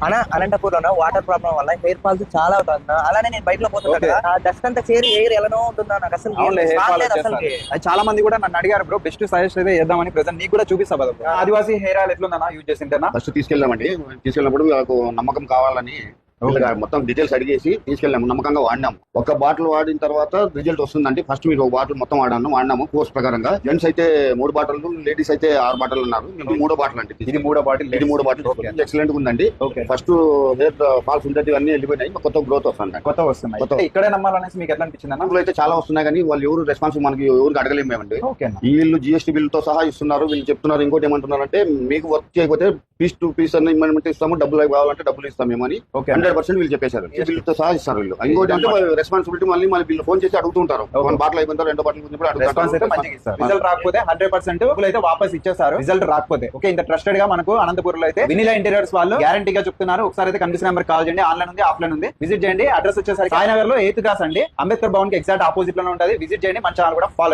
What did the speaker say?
అనంతపూర్ లో water problem వల్ల hair falls చాలా అవుతుంది. అలానే నేను బయటలో పోతున్నా కదా, ఆ డస్ట్ అంతా చేరి ఎయిర్ ఎలానో ఉంటుందా నాకు అసలు చాలా మంది కూడా నన్ను అడిగారు బ్రో, బెస్ట్ సజెస్ట్ అయితే చేద్దామని. ప్రెసెంట్ నీకు కూడా చూపిస్తా కదా ఆదివాసీ హెయిర్ ఆయిల్ ఎట్లుందన్నా యూజ్ చేసింటేనా. ఫస్ట్ తీసుకెళ్ళామండి, తీసుకెళ్ళినప్పుడు నాకు నమ్మకం కావాలని మొత్తం డీటెయిల్స్ అడిగేసి తీసుకెళ్ళాము. నమ్మకంగా వాడినాము. ఒక బాటిల్ వాడిన తర్వాత రిజల్ట్ వస్తుందండి. ఫస్ట్ మీరు ఒక బాటిల్ మొత్తం వాడినాము కోర్స్ ప్రకారంగా. జెంట్స్ అయితే 3 బాటిల్, లేడీస్ అయితే 6 బాటిల్ అన్నారు. మేము 3 బాటిల్ అండి. ఇది 3 బాటిల్ ఎక్సలెంట్ గా ఉందండి. ఫస్ట్ హెయిర్ ఫాల్స్ ఉండేవి అన్ని వెళ్ళిపోయినాయి. కొత్త గ్రోత్ వస్తుంది. కొత్త వస్తున్నాయి. ఇక్కడే నమ్మాలనేసి మీకు ఎట్లా అనిపించింది అన్న? అయితే చాలా వస్తున్నాయి కానీ వాళ్ళు ఎవరు రెస్పాన్స్ మనకి ఎవరికి అడగలేము మేమండి. వీళ్ళు GST బిల్లుతో సహా ఇస్తున్నారు. వీళ్ళు చెప్తున్నారు. ఇంకోటి ఏమంటున్నారంటే మీకు వర్క్ చేయకపోతే పీస్ టు పీస్ అన్ని ఇస్తాము, డబ్బులు కావాలంటే డబ్బులు ఇస్తాం మేమని 100% వీళ్ళు చెప్పేశారు. బిల్లుతో సహా ఇస్తారు వీళ్ళు. ఇంకోటి అంటే రెస్పాన్సిబిలిటీ మళ్ళీ వీళ్ళు ఫోన్ చేసి అడుగుతుంటారు. 1 బాటిల్ అయిపోయిన 2 బాటిల్ రిజల్ట్ రాకపోతే 100% అయితే వాపస్ ఇచ్చేస్తారు. రిజల్ట్ రాకపోతే ఓకే. ఇంత ట్రస్టెడ్ గా మనకు అనంతపూర్ లో అయితే వినిలా ఇంటీరియర్స్ వాళ్ళు గ్యారంటీగా చెప్తున్నారు. ఒకసారి అయితే కనిపిస్తున్న నెంబర్ కాల్ చేయండి. ఆన్లైన్ ఉంది, ఆఫ్లైన్ ఉంది. విజిట్ చేయండి. అడ్రస్ వచ్చేసరికి సాయినగర్ లో 8th క్లాస్ అండి. అంబేద్కర్ భవన్ కి ఎగ్జాక్ట్ ఆపోజిట్ లోనే ఉంటుంది. విజిట్ చేయండి. మన ఛానల్ కూడా ఫాలో